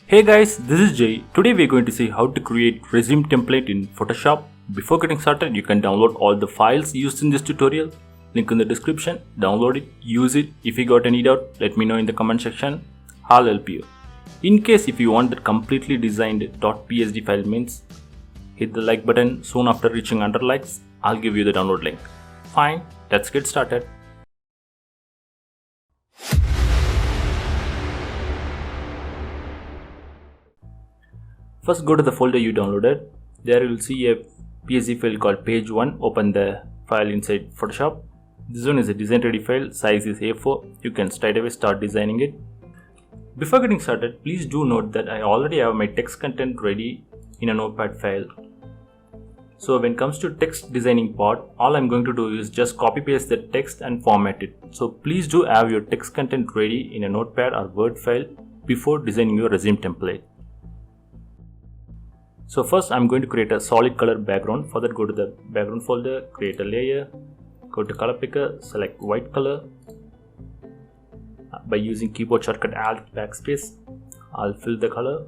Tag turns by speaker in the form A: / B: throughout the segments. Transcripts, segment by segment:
A: Hey guys, this is Jay. Today we're going to see how to create resume template in Photoshop. Before getting started, you can download all the files used in this tutorial. Link in the description. Download it, use it. If you got any doubt, let me know in the comment section. I'll help you. In case if you want the completely designed .psd file means, hit the like button soon after reaching 100 likes. I'll give you the download link. Fine, let's get started. First go to the folder you downloaded. There you will see a PSD file called page1. Open the file inside Photoshop. This one is a design ready file. Size is A4. You can straight away start designing it. Before getting started, please do note that I already have my text content ready in a notepad file. So when it comes to text designing part, all I'm going to do is just copy paste the text and format it. So please do have your text content ready in a notepad or Word file before designing your resume template. So first I'm going to create a solid color background. For that, go to the background folder, create a layer, go to color picker, select white color. By using keyboard shortcut Alt backspace, I'll fill the color.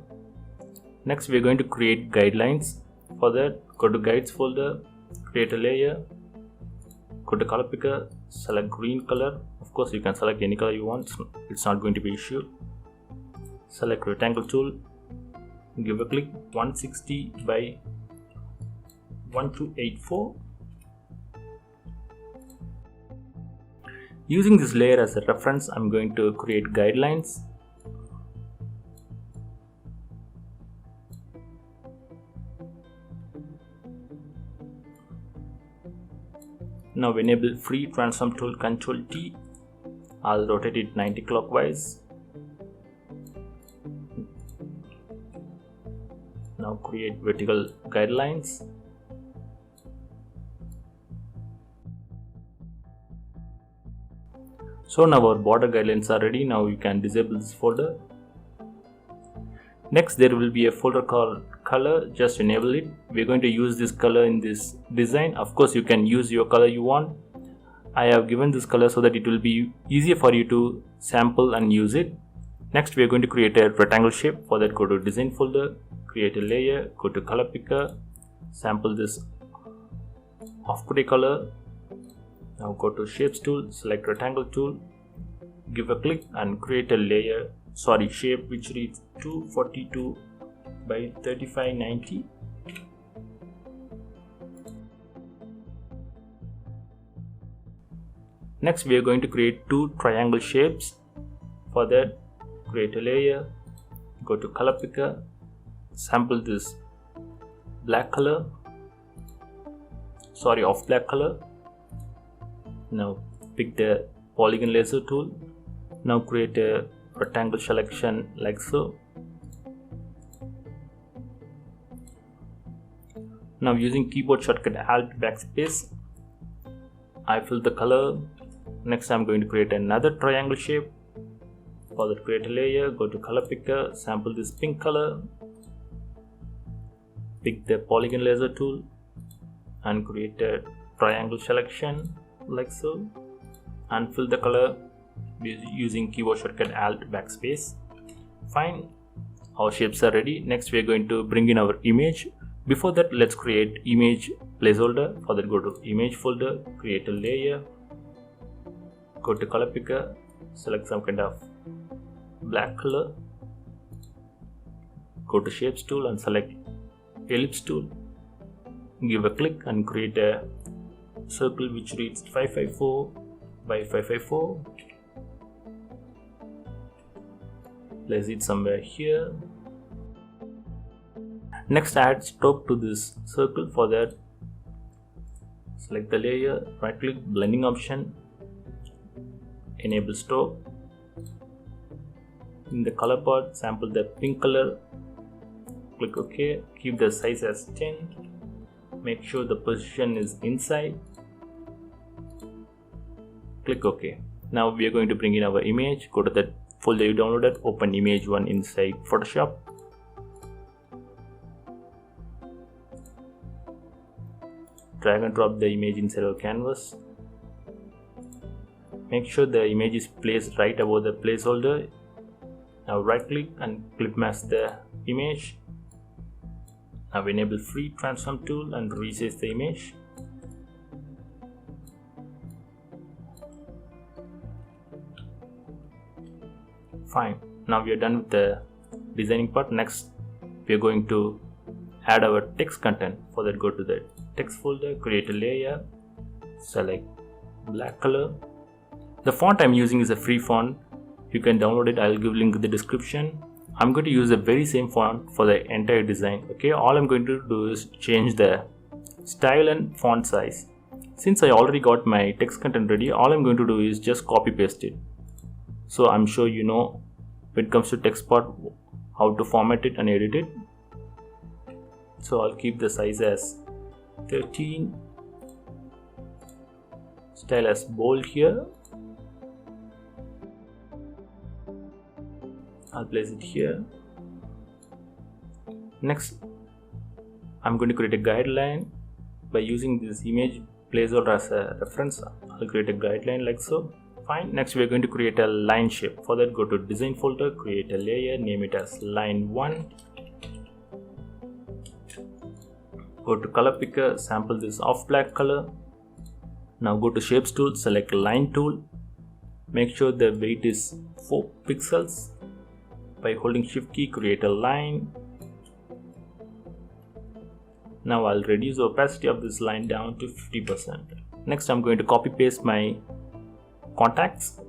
A: Next we're going to create guidelines. For that, go to guides folder, create a layer, go to color picker, select green color. Of course you can select any color you want, it's not going to be an issue. Select rectangle tool, give a click, 160 by 1284. Using this layer as a reference, I'm going to create guidelines. Now enable free transform tool, Ctrl T. I'll rotate it 90 clockwise. Now create vertical guidelines. So now our border guidelines are ready. Now you can disable this folder. Next there will be a folder called color. Just enable it. We're going to use this color in this design. Of course you can use your color you want. I have given this color so that it will be easier for you to sample and use it. Next we are going to create a rectangle shape. For that, go to design folder, create a layer, go to color picker, sample this off-gray color. Now go to shapes tool, select rectangle tool, give a click and create a layer, shape which reads 242 by 3590. Next we are going to create two triangle shapes. For that, create a layer, go to color picker, sample this black color, off black color. Now pick the polygon laser tool. Now create a rectangle selection like so. Now using keyboard shortcut Alt backspace, I fill the color. Next I'm going to create another triangle shape. For that, create a layer, go to color picker, sample this pink color, pick the polygon laser tool and create a triangle selection like so, and fill the color using keyboard shortcut Alt backspace. Fine, our shapes are ready. Next we are going to bring in our image. Before that, let's create image placeholder. For that, go to image folder, create a layer, go to color picker, select some kind of black color, go to shapes tool and select ellipse tool, give a click and create a circle which reads 554 by 554. Place it somewhere here. Next, add stroke to this circle. For that, select the layer, right click, blending option, enable stroke. In the color part, sample the pink color, click OK, keep the size as 10, make sure the position is inside, click OK. Now we are going to bring in our image. Go to that folder you downloaded, open image 1 inside Photoshop. Drag and drop the image inside our canvas. Make sure the image is placed right above the placeholder Now right click and clip mask the image. Now enable free transform tool and resize the image. Fine. Now we are done with the designing part. Next we are going to add our text content. For that, go to the text folder, create a layer, select black color. The font I'm using is a free font. You can download it. I'll give link in the description. I'm going to use the very same font for the entire design. Okay, all I'm going to do is change the style and font size. Since I already got my text content ready, all I'm going to do is just copy paste it. So I'm sure you know when it comes to text part how to format it and edit it. So I'll keep the size as 13, style as bold here. I'll place it here. Next, I'm going to create a guideline by using this image placeholder as a reference. I'll create a guideline like so. Fine. Next, we're going to create a line shape. For that, go to design folder, create a layer, name it as line 1. Go to color picker, sample this off black color. Now go to shapes tool, select line tool. Make sure the weight is 4 pixels. By holding shift key, create a line. Now I'll reduce the opacity of this line down to 50%. Next, I'm going to copy paste my contacts.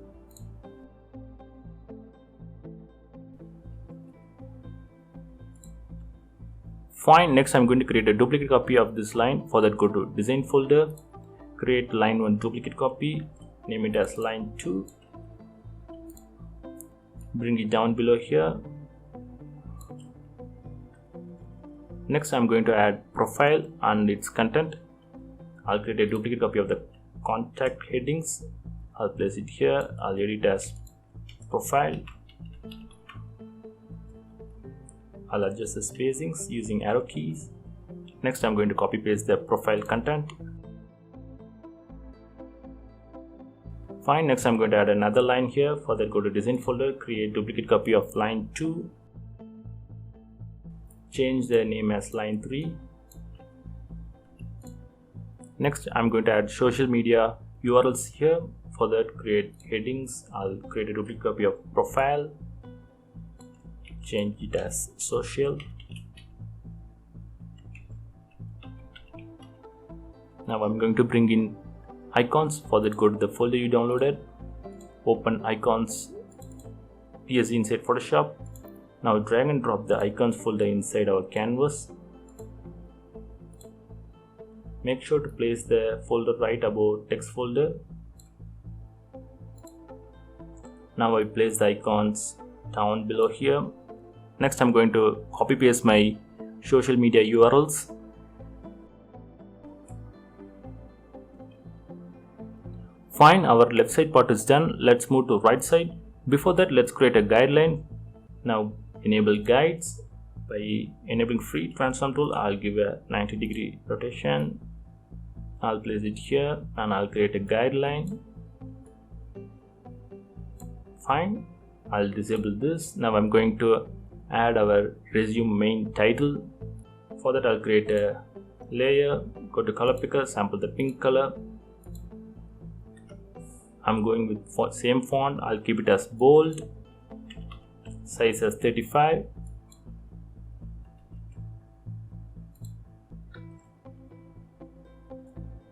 A: Fine. Next, I'm going to create a duplicate copy of this line. For that, go to design folder, create line 1 duplicate copy, name it as line 2. Bring it down below here. Next, I'm going to add profile and its content. I'll create a duplicate copy of the contact headings. I'll place it here. I'll edit as profile. I'll adjust the spacings using arrow keys. Next, I'm going to copy paste the profile content. Fine. Next, I'm going to add another line here. For that, go to design folder, create duplicate copy of line 2. Change the name as line 3. Next, I'm going to add social media URLs here. For that, create headings. I'll create a duplicate copy of profile. Change it as social. Now I'm going to bring in icons. For that, go to the folder you downloaded, open icons PSD inside Photoshop. Now drag and drop the icons folder inside our canvas. Make sure to place the folder right above text folder. Now I place the icons down below here. Next, I'm going to copy paste my social media URLs. Fine, our left side part is done. Let's move to right side. Before that, let's create a guideline. Now enable guides. By enabling free transform tool, I'll give a 90-degree rotation. I'll place it here and I'll create a guideline. Fine, I'll disable this. Now I'm going to add our resume main title. For that, I'll create a layer, go to color picker, sample the pink color. I'm going with same font. I'll keep it as bold, size as 35.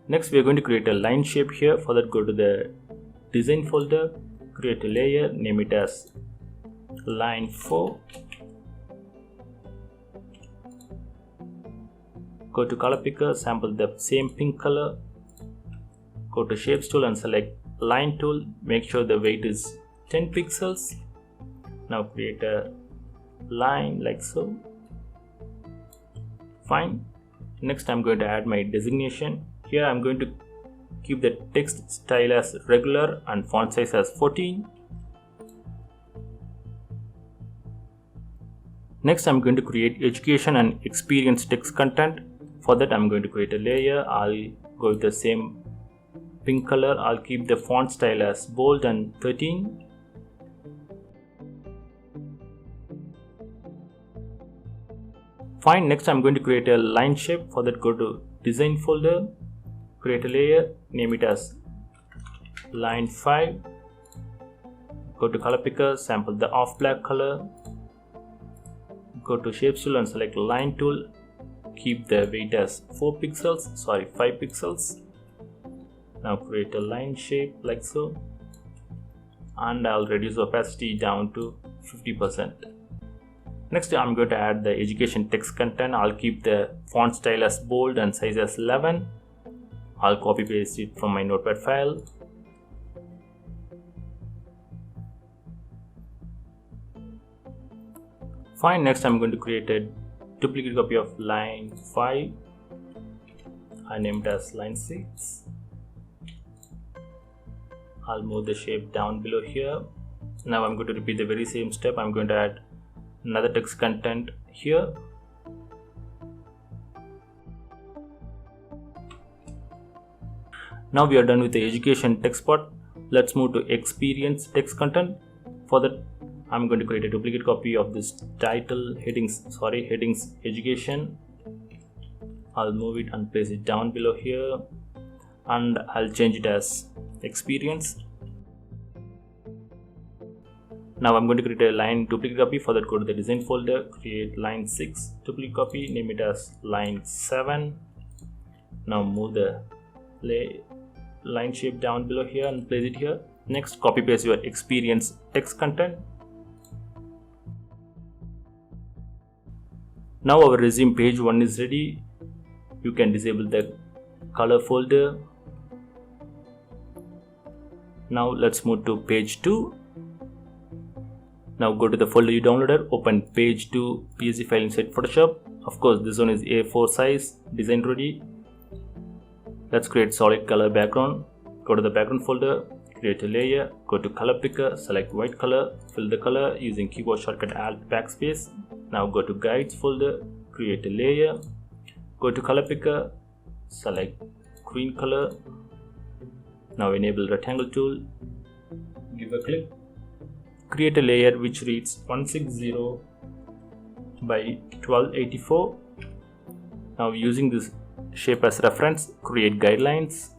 A: Next, we are going to create a line shape here. For that, go to the design folder, create a layer, name it as line 4. Go to color picker, sample the same pink color. Go to shapes tool and select line tool. Make sure the weight is 10 pixels. Now create a line like so. Fine. Next, I'm going to add my designation. Here I'm going to keep the text style as regular and font size as 14. Next, I'm going to create education and experience text content. For that, I'm going to create a layer. I'll go with the same pink color. I'll keep the font style as bold and 13. Fine, next I'm going to create a line shape. For that, go to design folder, create a layer, name it as line 5. Go to color picker, sample the off black color. Go to shapes tool and select line tool. Keep the weight as 5 pixels. Now create a line shape like so, and I'll reduce opacity down to 50%. Next, I'm going to add the education text content. I'll keep the font style as bold and size as 11. I'll copy paste it from my notepad file. Fine, next I'm going to create a duplicate copy of line 5. I named it as line 6. I'll move the shape down below here. Now I'm going to repeat the very same step. I'm going to add another text content here. Now we are done with the education text part. Let's move to experience text content. For that, I'm going to create a duplicate copy of this title headings education. I'll move it and place it down below here, and I'll change it as experience. Now I'm going to create a line duplicate copy. For that, go to the design folder, create line 6 duplicate copy, name it as line 7. Now move the line shape down below here and place it here. Next, copy paste your experience text content. Now our resume page 1 is ready. You can disable the color folder. Now let's move to page 2. Now go to the folder you downloaded, open page 2 PSD file inside Photoshop. Of course, this one is A4 size, design ready. Let's create solid color background. Go to the background folder, create a layer, go to color picker, select white color, fill the color using keyboard shortcut Alt backspace. Now go to guides folder, create a layer, go to color picker, select green color. Now enable rectangle tool, give a click, create a layer which reads 160 by 1284. Now using this shape as reference, create guidelines.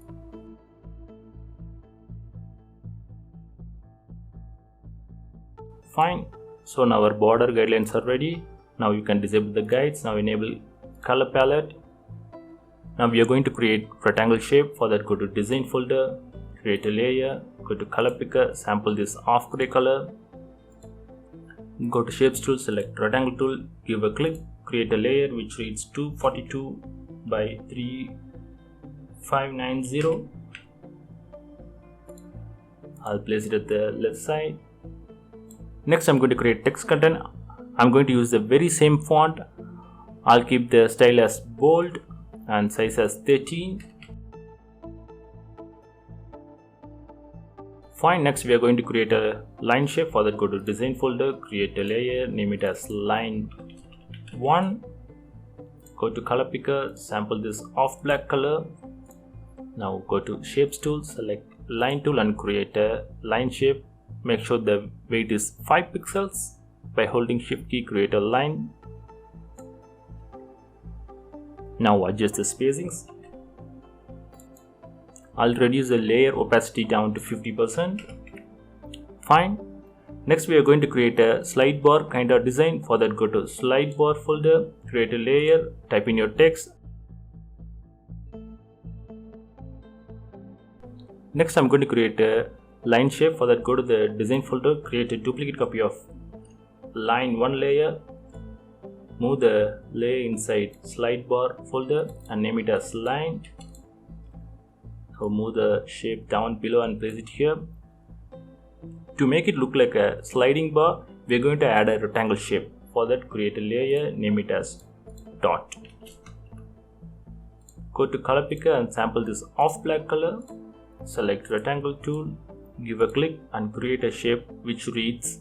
A: Fine. So now our border guidelines are ready. Now you can disable the guides. Now enable color palette. Now we are going to create rectangle shape. For that, go to design folder, create a layer, go to color picker, sample this off gray color. Go to shapes tool, select rectangle tool, give a click, create a layer which reads 242 by 3590. I'll place it at the left side. Next, I'm going to create text content. I'm going to use the very same font. I'll keep the style as bold and size as 13. Fine, next we are going to create a line shape. For that, go to design folder, create a layer, name it as line 1. Go to color picker, sample this off black color. Now go to shapes tool, select line tool and create a line shape. Make sure the weight is 5 pixels. By holding shift key, create a line. Now adjust the spacings. I'll reduce the layer opacity down to 50%. Fine. Next, we are going to create a slide bar kind of design. For that, go to slide bar folder, create a layer, type in your text. Next, I'm going to create a line shape. For that, go to the design folder, create a duplicate copy of line 1 layer, move the layer inside slide bar folder and name it as line. So move the shape down below and place it here. To make it look like a sliding bar, we are going to add a rectangle shape. For that, create a layer, name it as dot. Go to color picker and sample this off black color. Select rectangle tool, give a click and create a shape which reads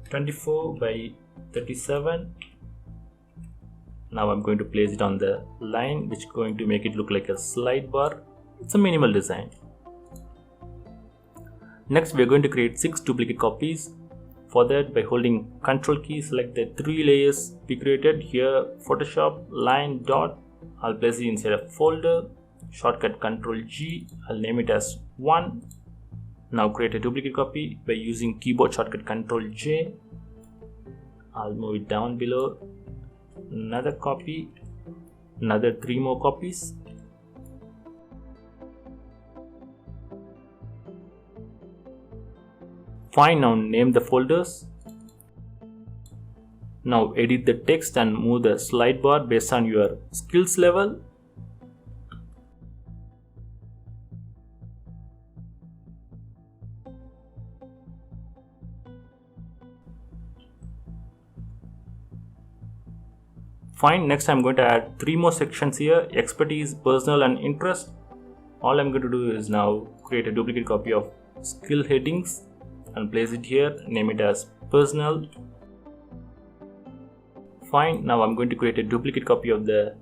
A: 24 by 37. Now I'm going to place it on the line, which is going to make it look like a slide bar. It's a minimal design. Next, we are going to create 6 duplicate copies. For that, by holding Ctrl key, select the 3 layers we created here, Photoshop, line, dot. I'll place it inside a folder, shortcut Ctrl G, I'll name it as 1. Now create a duplicate copy by using keyboard shortcut Ctrl J. I'll move it down below, another copy, another 3 more copies. Fine, now name the folders. Now edit the text and move the slide bar based on your skills level. Fine, next I'm going to add 3 more sections here, expertise, personal and interest. All I'm going to do is now create a duplicate copy of skill headings and place it here, name it as personal. Fine, now I'm going to create a duplicate copy of the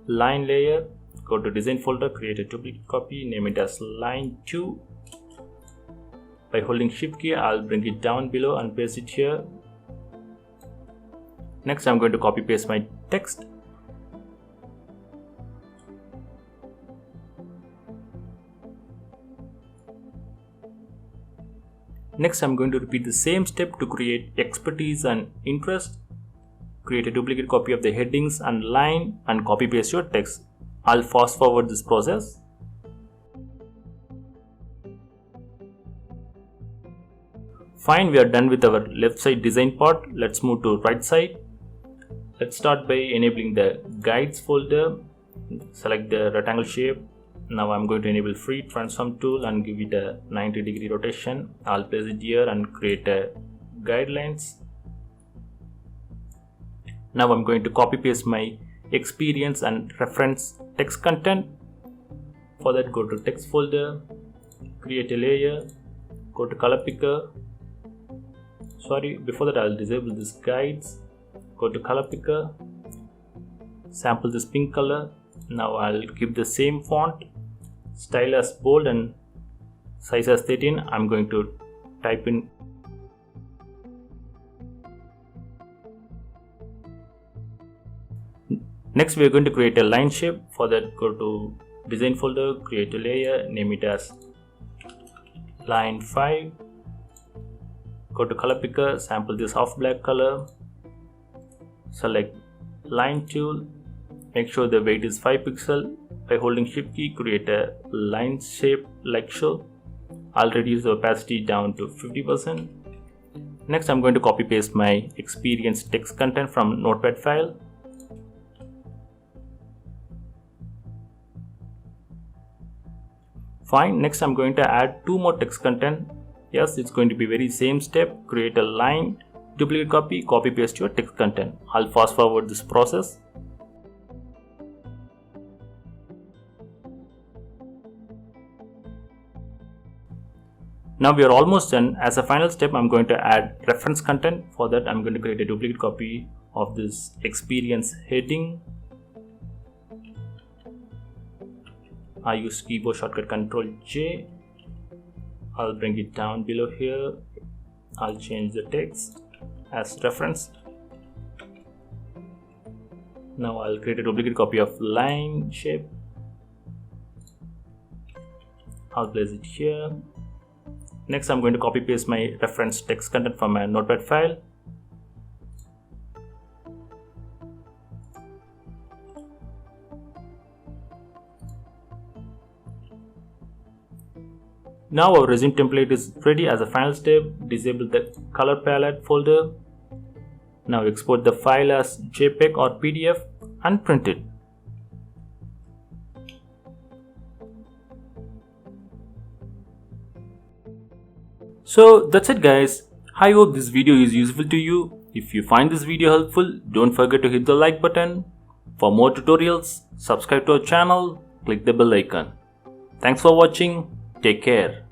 A: line layer. Go to design folder, create a duplicate copy, name it as line 2. By holding shift key, I'll bring it down below and paste it here. Next, I'm going to copy paste my text. Next, I'm going to repeat the same step to create expertise and interest. Create a duplicate copy of the headings and line and copy paste your text. I'll fast forward this process. Fine, we are done with our left side design part. Let's move to right side. Let's start by enabling the guides folder. Select the rectangle shape. Now I'm going to enable free transform tool and give it a 90-degree rotation. I'll place it here and create a guidelines. Now I'm going to copy paste my experience and reference text content. For that, go to text folder, create a layer, go to color picker. Before that I'll disable this guides. Go to color picker, sample this pink color. Now I'll keep the same font, style as bold and size as 13. I'm going to type in next. We are going to create a line shape. For that, go to design folder, create a layer, name it as line 5. Go to color picker, sample this half black color, select line tool, make sure the weight is 5 pixels. By holding shift key, create a line shape like so. I'll reduce the opacity down to 50%. Next, I'm going to copy paste my experience text content from notepad file. Fine, next I'm going to add 2 more text content. Yes, it's going to be very same step. Create a line, duplicate copy, copy paste your text content. I'll fast forward this process. Now we are almost done. As a final step, I'm going to add reference content. For that, I'm going to create a duplicate copy of this experience heading. I use keyboard shortcut Ctrl J. I'll bring it down below here. I'll change the text as reference. Now I'll create a duplicate copy of line shape. I'll place it here. Next, I'm going to copy paste my reference text content from my notepad file. Now our resume template is ready. As a final step, disable the color palette folder. Now export the file as JPEG or PDF and print it. So that's it guys. I hope this video is useful to you. If you find this video helpful, don't forget to hit the like button. For more tutorials, subscribe to our channel, click the bell icon. Thanks for watching. Take care.